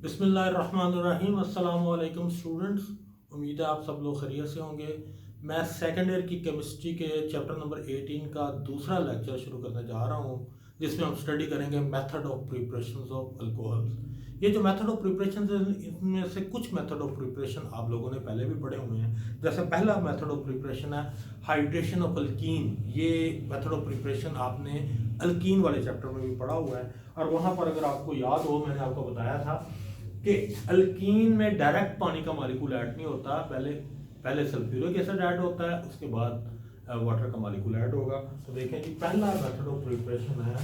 बिस्मिल्लाहिर्रहमानिर्रहीम। अस्सलाम वालेकुम स्टूडेंट्स, उम्मीद है आप सब लोग खैरियत से होंगे। मैं सेकेंड ईयर की केमिस्ट्री के चैप्टर नंबर 18 का दूसरा लेक्चर शुरू करने जा रहा हूँ, जिसमें हम स्टडी करेंगे method of preparation of alcohols. ये जो मेथड ऑफ प्रिपरेशन है, इनमें से कुछ मेथड ऑफ प्रिपरेशन आप लोगों ने पहले भी पढ़े हुए हैं। जैसे पहला मेथड ऑफ प्रिपरेशन है हाइड्रेशन ऑफ अल्कीन। ये मेथड ऑफ प्रिपरेशन आपने अल्कीन वाले चैप्टर में भी पढ़ा हुआ है, और वहाँ पर अगर आपको याद हो, मैंने आपको बताया था कि अल्कीन में डायरेक्ट पानी का मॉलिक्यूल ऐड नहीं होता। पहले सल्फ्यूरिक एसिड ऐड होता है, उसके बाद वाटर का मॉलिक्यूल ऐड होगा। तो देखें जी, पहला मेथड ऑफ प्रिपरेशन है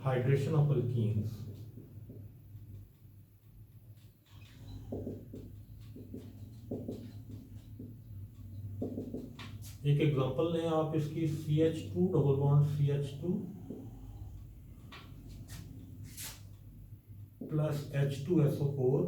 हाइड्रेशन ऑफ अल्कीन्स। एक एग्जांपल लें आप इसकी, CH2 double bond CH2 plus H2SO4।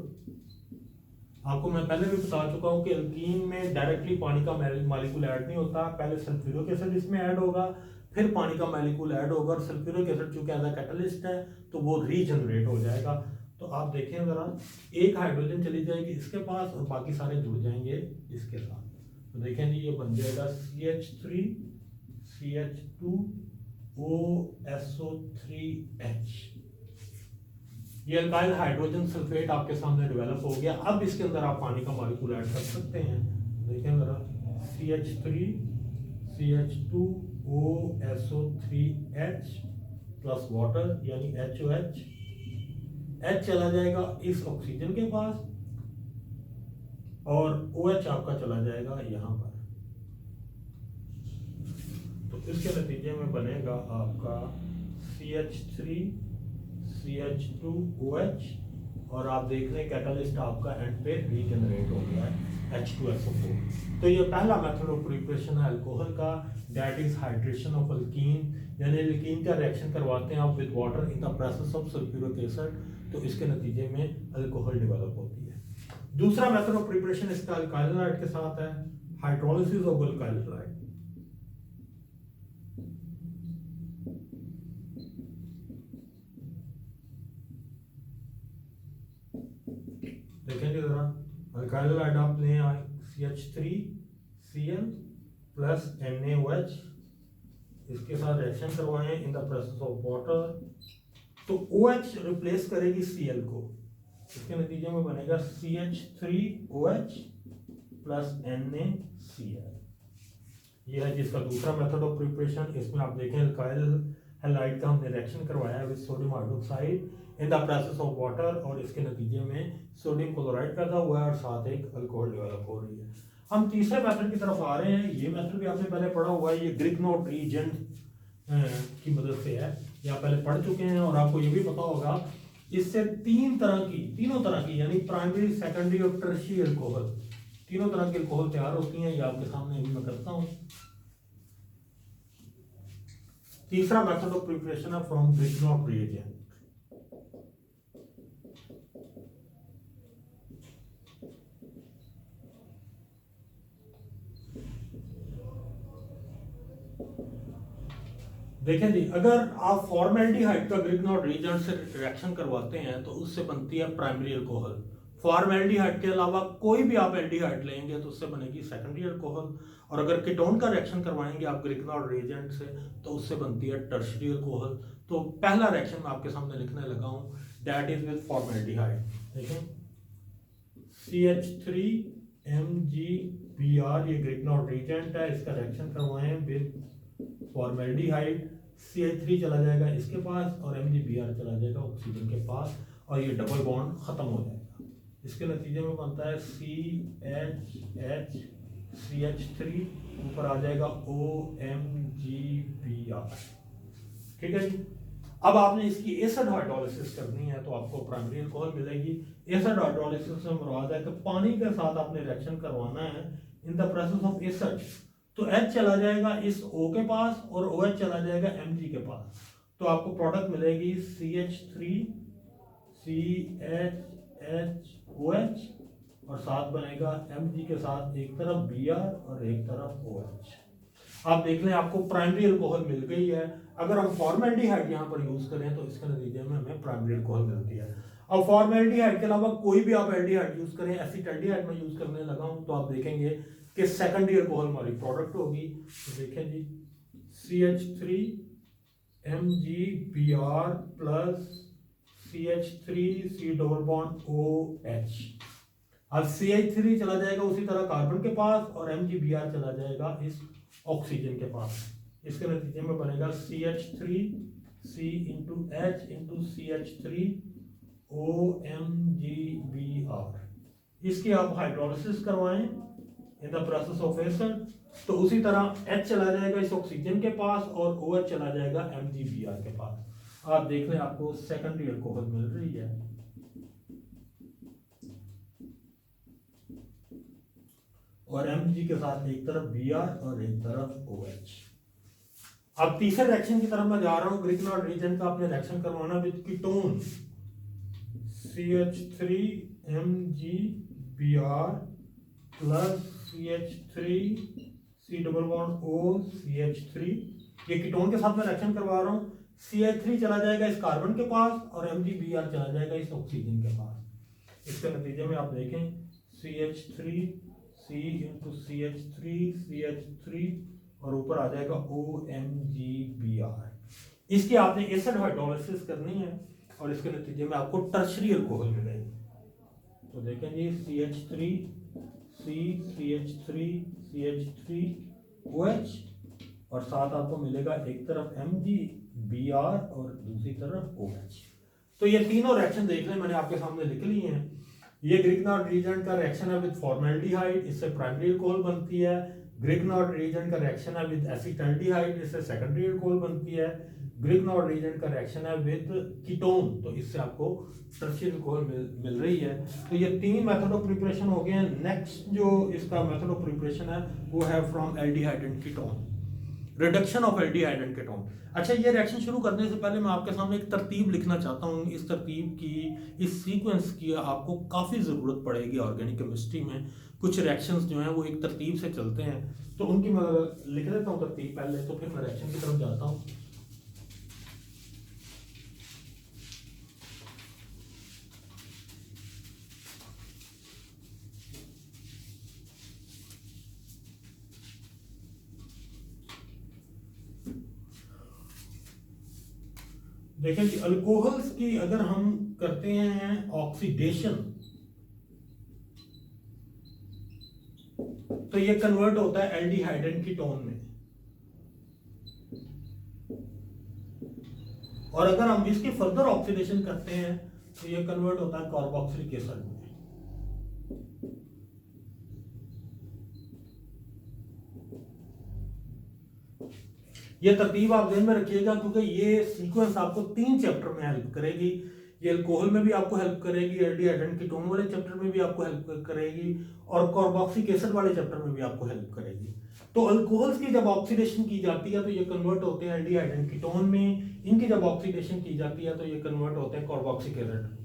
आपको मैं पहले भी बता चुका हूं कि अल्कीन में डायरेक्टली पानी का मॉलिक्यूल ऐड नहीं होता। पहले सल्फ्यूरिक एसिड इसमें ऐड होगा, फिर पानी का मॉलिक्यूल ऐड होगा, और सल्फ्यूरिक एसिड चूंकि एज अ कैटलिस्ट है तो वो रीजनरेट हो जाएगा। तो आप देखें जरा, एक हाइड्रोजन चली जाएगी इसके पास और बाकी सारे जुड़ जाएंगे इसके साथ। तो देखें जी, ये बन जाएगा CH3 CH2OSO3H। ये अल्काइल हाइड्रोजन सल्फेट आपके सामने डेवलप हो गया। अब इसके अंदर आप पानी का मॉलिक्यूल ऐड कर सकते हैं। देखें जरा, CH3 CH2OSO3H प्लस वाटर यानी HOH। H चला जाएगा इस ऑक्सीजन के पास, और OH आपका चला जाएगा यहाँ पर। तो इसके नतीजे में बनेगा आपका CH3 CH2OH, और आप देख रहे हैं कैटलिस्ट आपका एंड पे रीजनरेट हो गया है H2SO4। तो ये पहला मेथड ऑफ प्रिपरेशन है अल्कोहल का, that is hydration of alkyne. यानी अल्कीन का रिएक्शन करवाते हैं आप with water in the presence of sulphuric acid, तो इसके नतीजे में अल्कोहल डेवलप होती है। दूसरा मेथड ऑफ प्रिपरेशन इसका अल्काइल हैलाइड के साथ है, हाइड्रोलिसिस ऑफ अल्काइल हैलाइड। देखेंगे जरा, अल्काइल हैलाइड आप लें CH3Cl प्लस NaOH, इसके साथ रिएक्शन करवाएं in the presence of water, तो OH रिप्लेस करेगी Cl को। इसके नतीजे में बनेगा CH3OH प्लस NaCl। यह है जिसका दूसरा मेथड ऑफ प्रिपरेशन। इसमें आप देखें अल्काइल हैलाइड का हमने रिएक्शन करवाया है with sodium hydroxide in the presence of water, और इसके नतीजे में सोडियम क्लोराइड पैदा हुआ है और साथ एक अल्कोहल डेवलप हो रही है। हम तीसरे मेथड की तरफ आ रहे हैं। ये मेथड भी आपने पहले पढ़ा हुआ है, ये ग्रिग्नोट रीजेंट की मदद से है, ये आप पहले पढ़ चुके हैं। और आपको ये भी पता होगा, इससे तीनों तरह की यानी प्राइमरी, सेकेंडरी और टर्शियरी अल्कोहल, तीनों तरह के अल्कोहल तैयार होती हैं। ये आपके सामने भी मैं करता हूँ। तीसरा मेथड ऑफ प्रिपरेशन है फ्रॉम ग्रिग्नोट रिएजेंट। देखें जी, अगर आप फॉर्मेल्डिहाइड का ग्रिग्नोट रिएजेंट से रिएक्शन करवाते हैं तो उससे बनती है प्राइमरी अल्कोहल। फॉर्मेल्डिहाइड के अलावा कोई भी आप एल्डिहाइड लेंगे तो उससे बनेगी सेकेंडरी अल्कोहल। और अगर कीटोन का रिएक्शन करवाएंगे आप ग्रिग्नोट रिएजेंट से तो उससे बनती है टर्शियरी अल्कोहल। तो पहला रिएक्शन मैं आपके सामने लिखने लगा हूं, दैट इज विद फॉर्मेल्डिहाइड। देखें, CH3MgBr ये ग्रिग्नोट रिएजेंट है, इसका रिएक्शन करवाएं विद फॉर्मेल्डिहाइड। CH3 चला जाएगा इसके पास और MgBr चला जाएगा ऑक्सीजन के पास, और ये डबल बॉन्ड खत्म हो जाएगा। इसके नतीजे में बनता है CHH CH3, ऊपर आ जाएगा OMgBr। ठीक है जी। अब आपने इसकी एसिड हाइड्रोलिसिस करनी है तो आपको प्राइमरी अल्कोहल मिलेगी। एसिड हाइड्रोलिसिस से मुराद है कि पानी के साथ आपने रिएक्शन करवाना है in the presence of acid, तो H चला जाएगा इस O के पास और OH चला जाएगा Mg के पास। तो आपको प्रोडक्ट मिलेगी CH3 CHHOH, और साथ बनेगा Mg के साथ एक तरफ Br और एक तरफ OH। आप देख लें आपको प्राइमरी अल्कोहल मिल गई है। अगर हम फॉर्मेल्डिहाइड यहाँ पर यूज करें तो इसके नतीजे में हमें प्राइमरी अल्कोहल मिलती है। अब फॉर्मेल्डिहाइड के अलावा कोई भी आप एल्डिहाइड यूज करें, एसिटाल्डिहाइड में यूज करने लगा हूं तो आप देखेंगे कि सेकेंडरी अल्कोहल हमारी प्रोडक्ट होगी। तो देखें जी, CH3 MgBr plus CH3 C double bond OH। अब CH3 चला जाएगा उसी तरह कार्बन के पास और MgBr चला जाएगा इस ऑक्सीजन के पास। इसके नतीजे में बनेगा CH3 C into H into CH3 OMgBr। इसकी आप हाइड्रोलिसिस करवाएं in the process of acid तो उसी तरह H चला जाएगा इस ऑक्सीजन के पास और OH चला जाएगा MgBr के पास। आप देख लें आपको सेकेंडरी अल्कोहल मिल रही है। और Mg के साथ एक तरफ Br और एक तरफ OH। अब तीसरे रिएक्शन की तरफ मैं जा रहा हूं। ग्रिग्नार्ड रीजन का आपने रिएक्शन करवाना with ketone CH3 MgBr plus CH3 C double bond O CH3। ये कीटोन के साथ में रिएक्शन करवा रहा हूं। CH3 चला जाएगा इस कार्बन के पास और MgBr चला जाएगा इस ऑक्सीजन के पास। इसके नतीजे में आप देखें CH3 C इंटू CH3 और ऊपर आ जाएगा OMgBr। इसकी आपने एसिड हाइड्रोलिसिस करनी है और इसके नतीजे में आपको टर्शरी अल्कोहल मिलेगी। तो देखें जी, CH3 C CH3 OH और साथ आपको मिलेगा एक तरफ MgBr और दूसरी तरफ OH। तो ये तीनों रिएक्शन देख लें, मैंने आपके सामने लिख लिए हैं। ये ग्रिग्नार्ड रीजन का रिएक्शन है विद फॉर्मेल्डिहाइड, इससे प्राइमरी अल्कोहल बनती है। ग्रिग्नार्ड रीजन का रिएक्शन है विद एसिटाल्डिहाइड, इससे सेकेंडरी अल्कोहल बनती है। ग्रिग्नार्ड रीजन का रिएक्शन है विद कीटोन, तो इससे आपको टर्शियरी अल्कोहल मिल रही है। तो ये तीन मेथड ऑफ प्रिपरेशन हो गए हैं। नेक्स्ट जो इसका मेथड ऑफ प्रिपरेशन है वो है from aldehyde and ketone, reduction of aldehyde and ketone. अच्छा, ये रिएक्शन शुरू करने से पहले मैं आपके सामने एक तरतीब लिखना चाहता हूँ। इस तरतीब की, इस सीक्वेंस की आपको काफ़ी ज़रूरत पड़ेगी ऑर्गेनिक केमिस्ट्री में। कुछ रिएक्शंस जो हैं वो एक तरतीब से चलते हैं, तो उनकी मैं लिख देता हूँ तरतीब पहले, तो फिर मैं रिएक्शन की तरफ जाता हूँ। देखें कि अल्कोहल्स की अगर हम करते हैं ऑक्सीडेशन तो ये कन्वर्ट होता है एल्डिहाइड एंड कीटोन में, और अगर हम इसकी फर्दर ऑक्सीडेशन करते हैं तो ये कन्वर्ट होता है कार्बोक्सिलिक एसिड में। ये तरतीब आप ध्यान में रखिएगा क्योंकि ये सीक्वेंस आपको 3 चैप्टर में हेल्प करेगी। ये अल्कोहल में भी आपको हेल्प करेगी, एल्डिहाइड एंड कीटोन वाले चैप्टर में भी आपको हेल्प करेगी, और कार्बोक्सिलिक एसिड वाले चैप्टर में भी आपको हेल्प करेगी। तो अल्कोहल्स की जब ऑक्सीडेशन की जाती है तो ये कन्वर्ट होते हैं एल्डिहाइड एंड कीटोन में। इनकी जब ऑक्सीडेशन की जाती है तो ये कन्वर्ट होते हैं कार्बोक्सिलिक एसिड में।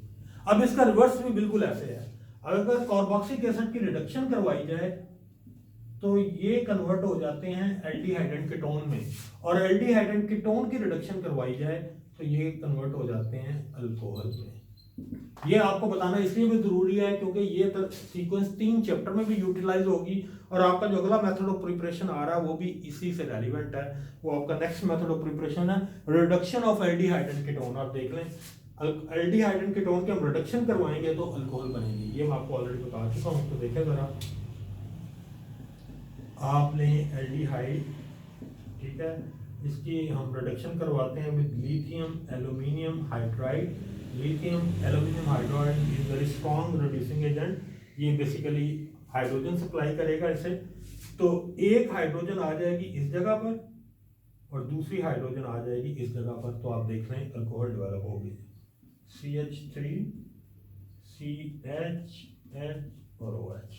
अब इसका रिवर्स भी बिल्कुल ऐसे है। अगर कार्बोक्सिलिक एसिड की रिडक्शन करवाई जाए तो ये कन्वर्ट हो जाते हैं एल्डिहाइड एंड कीटोन में, और एल्डिहाइड एंड कीटोन की रिडक्शन करवाई जाए तो ये कन्वर्ट हो जाते हैं अल्कोहल में। ये आपको बताना इसलिए भी जरूरी है क्योंकि ये सीक्वेंस 3 चैप्टर में भी यूटिलाइज होगी, और आपका जो अगला मेथड ऑफ प्रिपरेशन आ रहा है वो भी इसी से रेलिवेंट है। वो आपका नेक्स्ट मेथड ऑफ प्रिपरेशन है reduction of aldehyde and ketone. आप देख लें, एल्डिहाइड एंड कीटोन के हम रिडक्शन करवाएंगे तो अल्कोहल बनेगी। ये मैं आपको ऑलरेडी बता चुका हूँ, तो देखें जरा। आप लें एल्डिहाइड, ठीक है, इसकी हम रिडक्शन करवाते हैं with lithium aluminium hydride. Lithium aluminium hydride is very strong reducing agent. ये बेसिकली हाइड्रोजन सप्लाई करेगा इसे। तो एक हाइड्रोजन आ जाएगी इस जगह पर और दूसरी हाइड्रोजन आ जाएगी इस जगह पर, तो आप देख रहे हैं अल्कोहल डेवलप होगी। CH3 CH और OH,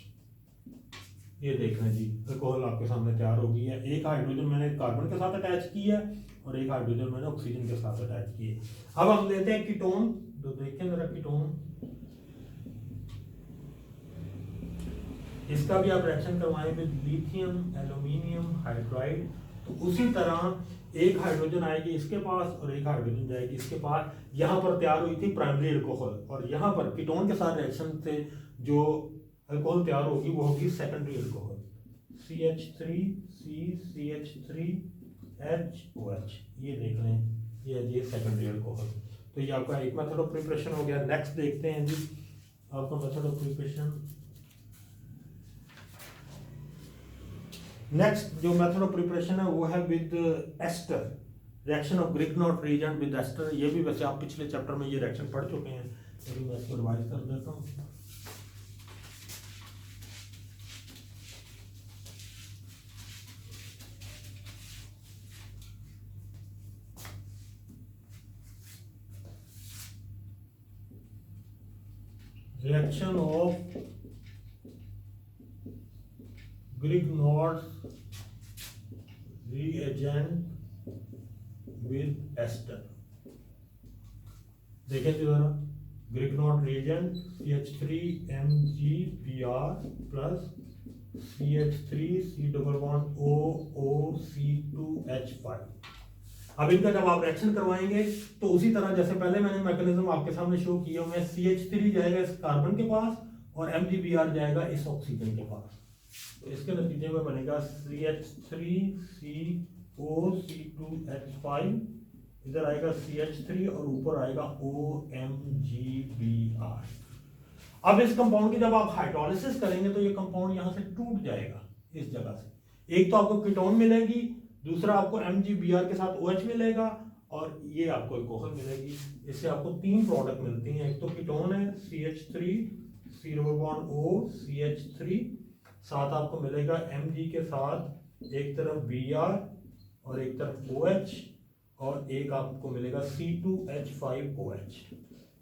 ये देख रहे हैं जी, अल्कोहल आपके सामने तैयार हो गई है। एक हाइड्रोजन मैंने कार्बन के साथ अटैच की है और एक हाइड्रोजन मैंने ऑक्सीजन के साथ अटैच की है। अब हम लेते हैं कीटोन, तो देखें जरा कीटोन, इसका भी आप रिएक्शन करवाएं विद लिथियम एल्यूमिनियम हाइड्राइड तो उसी तरह एक हाइड्रोजन आएगी इसके पास और एक हाइड्रोजन जाएगी इसके पास। यहाँ पर तैयार हुई थी प्राइमरी अल्कोहल, और यहाँ पर कीटोन के साथ रिएक्शन से जो अल्कोहल तैयार होगी वो होगी सेकेंडरी अल्कोहल, CH3CCH3HOH। ये देख लें, ये सेकेंडरी अल्कोहल। तो ये आपका एक मेथड ऑफ प्रिपरेशन हो गया। नेक्स्ट देखते हैं जी आपका मेथड ऑफ प्रिपरेशन। नेक्स्ट जो मेथड ऑफ प्रिपरेशन है वो है with ester, reaction of Grignard reagent with ester. ये भी वैसे आप पिछले चैप्टर में ये रिएक्शन पढ़ चुके हैं, लेकिन मैं इसको रिवाइज कर देता हूँ। Reaction of Grignard's reagent with ester। देखें जी जरा, Grignard reagent CH3MgBr plus CH3C double bond OOC2H5। अब इनका जब आप रिएक्शन करवाएंगे तो उसी तरह जैसे पहले मैंने मैकेनिज्म आपके सामने शो किया हुआ है, CH3 जाएगा इस कार्बन के पास और MgBr जाएगा इस ऑक्सीजन के पास। तो इसके नतीजे में बनेगा CH3COC2H5, इधर आएगा CH3 और ऊपर आएगा OMgBr। अब इस कंपाउंड की जब आप हाइड्रोलिसिस करेंगे तो ये कंपाउंड यहां से टूट जाएगा इस जगह से। एक तो आपको कीटोन मिलेगी, दूसरा आपको MgBr के साथ OH मिलेगा और ये आपको अल्कोहल मिलेगी। इससे आपको तीन प्रोडक्ट मिलती हैं। एक तो कीटोन है CH3 C double bond O CH3, साथ आपको मिलेगा Mg के साथ एक तरफ Br और एक तरफ OH, और एक आपको मिलेगा C2H5OH।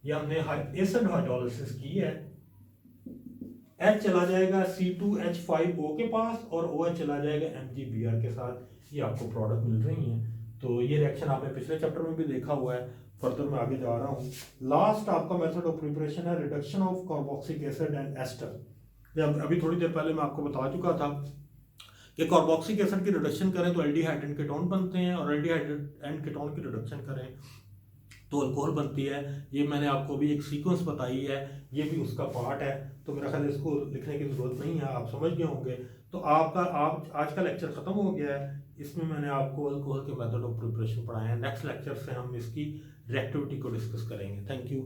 ये हमने एसिड हाइड्रोलिसिस की है। H चला जाएगा C2H5O के पास और OH चला जाएगा MgBr के साथ। ये आपको प्रोडक्ट मिल रही हैं। तो ये रिएक्शन आपने पिछले चैप्टर में भी देखा हुआ है। फर्दर मैं आगे जा रहा हूँ। लास्ट आपका मेथड ऑफ प्रिपरेशन है reduction of carboxylic acid and ester. अभी थोड़ी देर पहले मैं आपको बता चुका था कि कार्बोक्सिलिक एसिड की रिडक्शन करें तो एल्डिहाइड एंड कीटोन बनते हैं, और एल्डिहाइड एंड कीटोन की रिडक्शन करें तो अल्कोहल बनती है। ये मैंने आपको भी एक सीक्वेंस बताई है, ये भी उसका पार्ट है। तो मेरा ख्याल इसको लिखने की जरूरत नहीं है, आप समझ गए होंगे। तो आप आज का लेक्चर खत्म हो गया है। इसमें मैंने आपको अल्कोहल के मेथड ऑफ प्रिपरेशन पढ़ाए हैं। नेक्स्ट लेक्चर से हम इसकी रिएक्टिविटी को डिस्कस करेंगे। Thank you.